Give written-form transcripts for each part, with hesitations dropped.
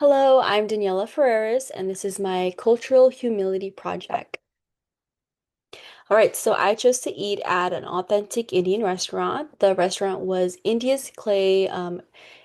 Hello, I'm Daniela Ferreras, and this is my Cultural Humility Project. All right, so I chose to eat at an authentic Indian restaurant. The restaurant was India's Clay Oven,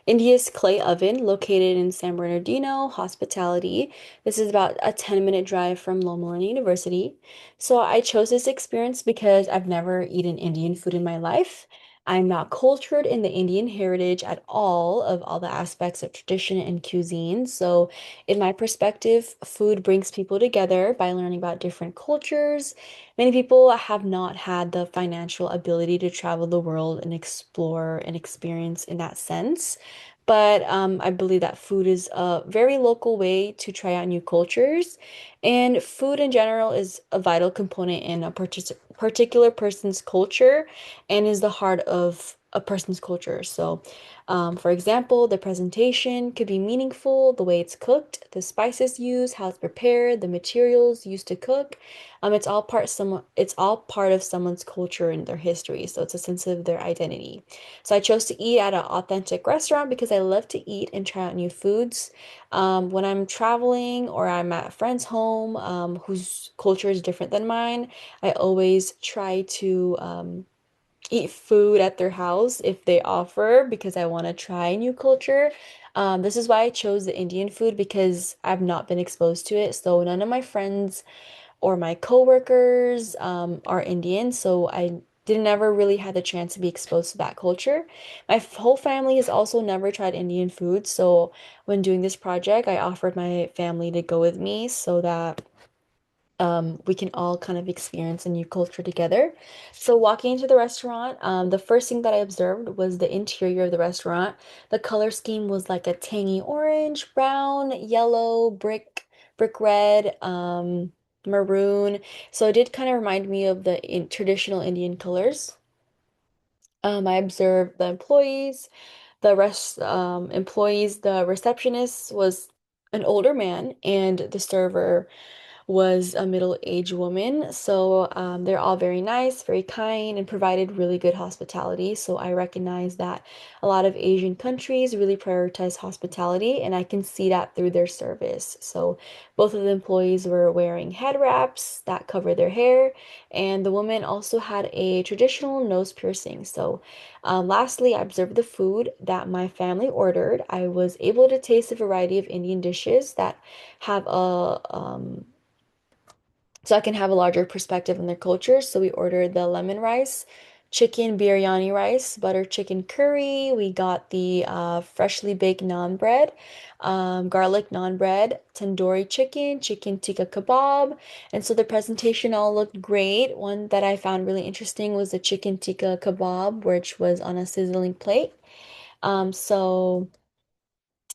located in San Bernardino, Hospitality. This is about a 10-minute drive from Loma Linda University. So I chose this experience because I've never eaten Indian food in my life. I'm not cultured in the Indian heritage at all the aspects of tradition and cuisine. So, in my perspective, food brings people together by learning about different cultures. Many people have not had the financial ability to travel the world and explore and experience in that sense. But I believe that food is a very local way to try out new cultures. And food in general is a vital component in a particular person's culture and is the heart of a person's culture. So, for example, the presentation could be meaningful, the way it's cooked, the spices used, how it's prepared, the materials used to cook. It's all part of someone's culture and their history, so it's a sense of their identity. So I chose to eat at an authentic restaurant because I love to eat and try out new foods. When I'm traveling or I'm at a friend's home, whose culture is different than mine, I always try to eat food at their house if they offer because I want to try new culture. This is why I chose the Indian food because I've not been exposed to it. So none of my friends or my coworkers are Indian, so I didn't ever really had the chance to be exposed to that culture. Whole family has also never tried Indian food, so when doing this project, I offered my family to go with me so that we can all kind of experience a new culture together. So walking into the restaurant, the first thing that I observed was the interior of the restaurant. The color scheme was like a tangy orange, brown, yellow, brick red, maroon. So it did kind of remind me of the traditional Indian colors. I observed the the receptionist was an older man, and the server was a middle-aged woman. So they're all very nice, very kind, and provided really good hospitality. So I recognize that a lot of Asian countries really prioritize hospitality, and I can see that through their service. So both of the employees were wearing head wraps that cover their hair, and the woman also had a traditional nose piercing. So lastly, I observed the food that my family ordered. I was able to taste a variety of Indian dishes that have a so I can have a larger perspective on their culture. So we ordered the lemon rice, chicken biryani rice, butter chicken curry. We got the freshly baked naan bread, garlic naan bread, tandoori chicken, chicken tikka kebab. And so the presentation all looked great. One that I found really interesting was the chicken tikka kebab, which was on a sizzling plate. So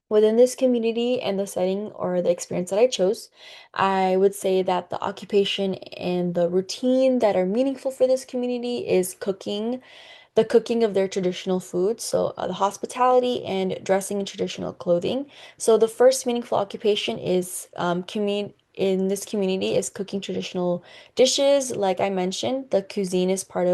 within this community and the setting or the experience that I chose, I would say that the occupation and the routine that are meaningful for this community is the cooking of their traditional foods, so the hospitality and dressing in traditional clothing. So the first meaningful occupation is commun in this community is cooking traditional dishes. Like I mentioned, the cuisine is part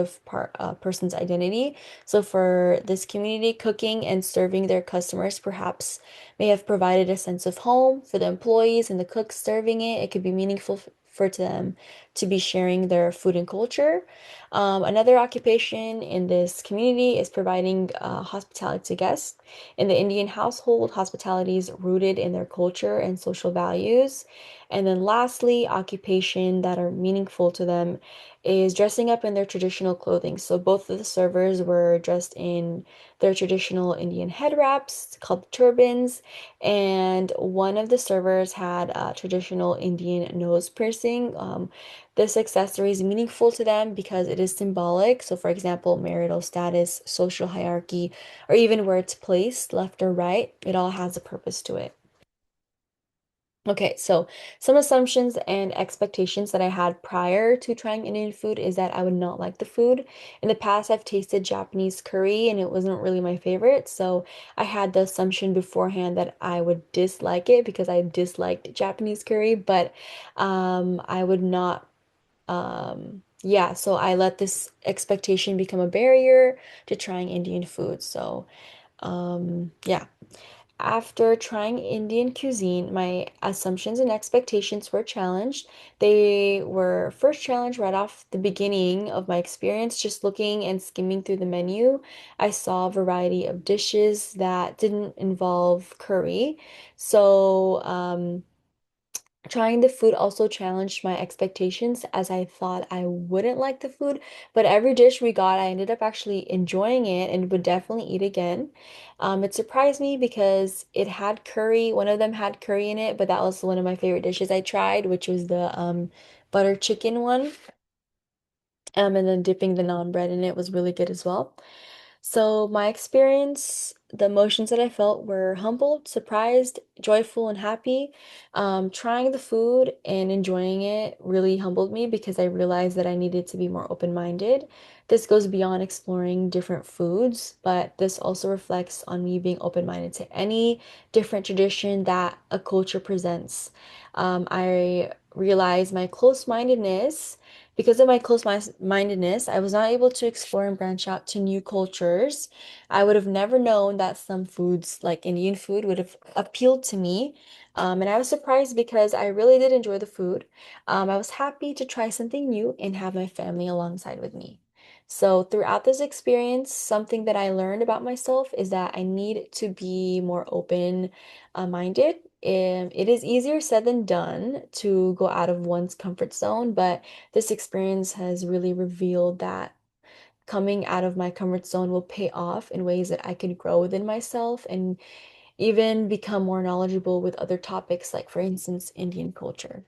person's identity. So for this community, cooking and serving their customers perhaps may have provided a sense of home for the employees and the cooks serving it. It could be meaningful for them to be sharing their food and culture. Another occupation in this community is providing hospitality to guests. In the Indian household, hospitality is rooted in their culture and social values. And then lastly, occupation that are meaningful to them is dressing up in their traditional clothing. So both of the servers were dressed in their traditional Indian head wraps called turbans, and one of the servers had a traditional Indian nose piercing. This accessory is meaningful to them because it is symbolic. So, for example, marital status, social hierarchy, or even where it's placed, left or right, it all has a purpose to it. Okay, so some assumptions and expectations that I had prior to trying Indian food is that I would not like the food. In the past, I've tasted Japanese curry and it wasn't really my favorite. So I had the assumption beforehand that I would dislike it because I disliked Japanese curry, but I would not yeah, so I let this expectation become a barrier to trying Indian food. So, yeah. After trying Indian cuisine, my assumptions and expectations were challenged. They were first challenged right off the beginning of my experience, just looking and skimming through the menu. I saw a variety of dishes that didn't involve curry. So, trying the food also challenged my expectations as I thought I wouldn't like the food, but every dish we got, I ended up actually enjoying it and would definitely eat again. It surprised me because it had curry. One of them had curry in it, but that was one of my favorite dishes I tried, which was the butter chicken one. And then dipping the naan bread in it was really good as well. So, my experience, the emotions that I felt were humbled, surprised, joyful, and happy. Trying the food and enjoying it really humbled me because I realized that I needed to be more open-minded. This goes beyond exploring different foods, but this also reflects on me being open-minded to any different tradition that a culture presents. I realized my close-mindedness. Because of my close-mindedness, I was not able to explore and branch out to new cultures. I would have never known that some foods, like Indian food, would have appealed to me. And I was surprised because I really did enjoy the food. I was happy to try something new and have my family alongside with me. So, throughout this experience, something that I learned about myself is that I need to be more open minded. It is easier said than done to go out of one's comfort zone, but this experience has really revealed that coming out of my comfort zone will pay off in ways that I can grow within myself and even become more knowledgeable with other topics, like, for instance, Indian culture.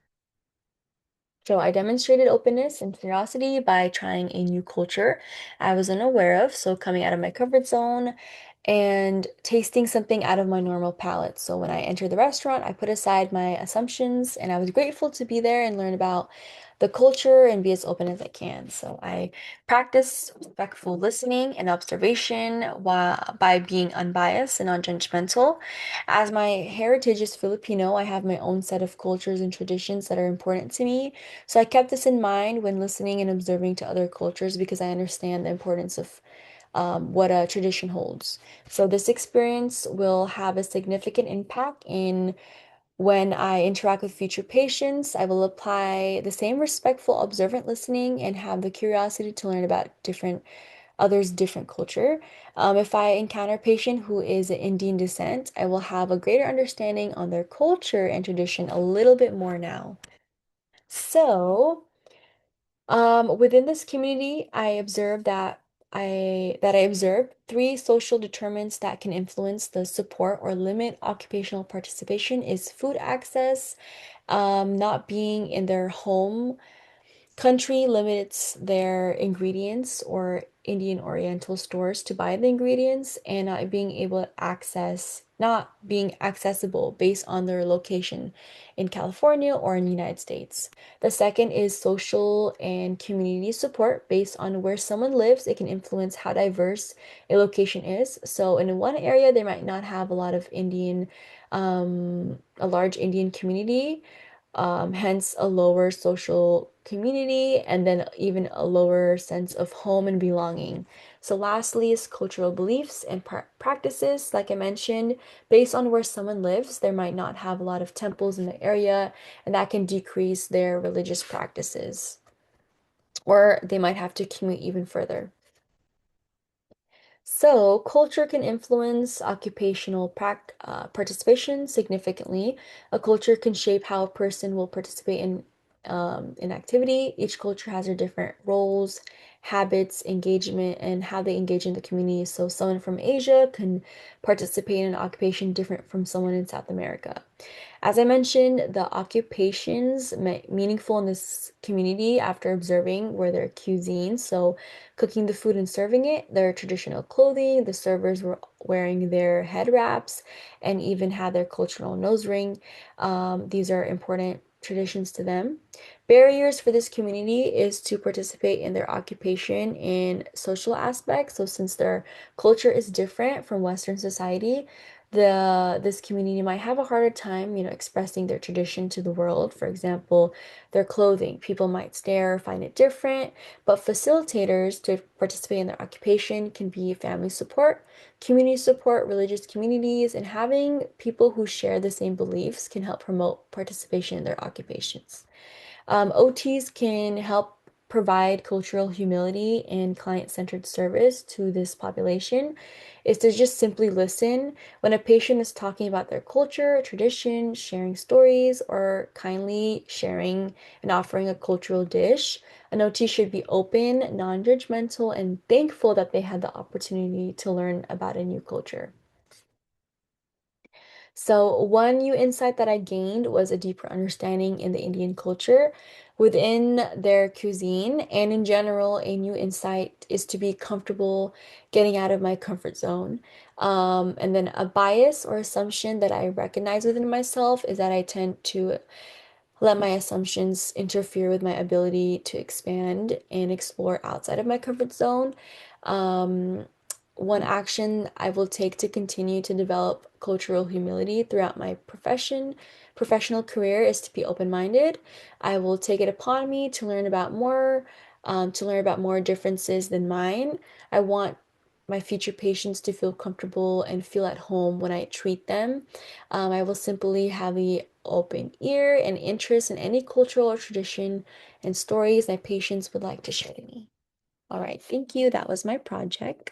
So I demonstrated openness and curiosity by trying a new culture I was unaware of, so coming out of my comfort zone and tasting something out of my normal palate. So when I entered the restaurant, I put aside my assumptions and I was grateful to be there and learn about the culture and be as open as I can. So I practice respectful listening and observation while by being unbiased and non-judgmental. As my heritage is Filipino, I have my own set of cultures and traditions that are important to me. So I kept this in mind when listening and observing to other cultures because I understand the importance of what a tradition holds. So this experience will have a significant impact in when I interact with future patients. I will apply the same respectful, observant listening and have the curiosity to learn about different others' different culture. If I encounter a patient who is an Indian descent, I will have a greater understanding on their culture and tradition a little bit more now. So, within this community, I observed three social determinants that can influence the support or limit occupational participation is food access, not being in their home country limits their ingredients or Indian Oriental stores to buy the ingredients and not being able to access, not being accessible based on their location in California or in the United States. The second is social and community support based on where someone lives. It can influence how diverse a location is. So in one area, they might not have a lot of a large Indian community, hence a lower social community, and then even a lower sense of home and belonging. So, lastly, is cultural beliefs and practices. Like I mentioned, based on where someone lives, they might not have a lot of temples in the area, and that can decrease their religious practices, or they might have to commute even further. So, culture can influence occupational participation significantly. A culture can shape how a person will participate in activity. Each culture has their different roles, habits, engagement, and how they engage in the community. So, someone from Asia can participate in an occupation different from someone in South America. As I mentioned, the occupations meaningful in this community after observing were their cuisine. So, cooking the food and serving it, their traditional clothing, the servers were wearing their head wraps and even had their cultural nose ring. These are important traditions to them. Barriers for this community is to participate in their occupation in social aspects. So, since their culture is different from Western society, this community might have a harder time, expressing their tradition to the world. For example, their clothing. People might stare or find it different, but facilitators to participate in their occupation can be family support, community support, religious communities, and having people who share the same beliefs can help promote participation in their occupations. OTs can help provide cultural humility and client-centered service to this population is to just simply listen. When a patient is talking about their culture, tradition, sharing stories, or kindly sharing and offering a cultural dish, an OT should be open, non-judgmental, and thankful that they had the opportunity to learn about a new culture. So, one new insight that I gained was a deeper understanding in the Indian culture within their cuisine. And in general, a new insight is to be comfortable getting out of my comfort zone. And then a bias or assumption that I recognize within myself is that I tend to let my assumptions interfere with my ability to expand and explore outside of my comfort zone. Um, One action I will take to continue to develop cultural humility throughout my professional career is to be open-minded. I will take it upon me to learn about more differences than mine. I want my future patients to feel comfortable and feel at home when I treat them. I will simply have the open ear and interest in any cultural or tradition and stories my patients would like to share to me. All right, thank you. That was my project.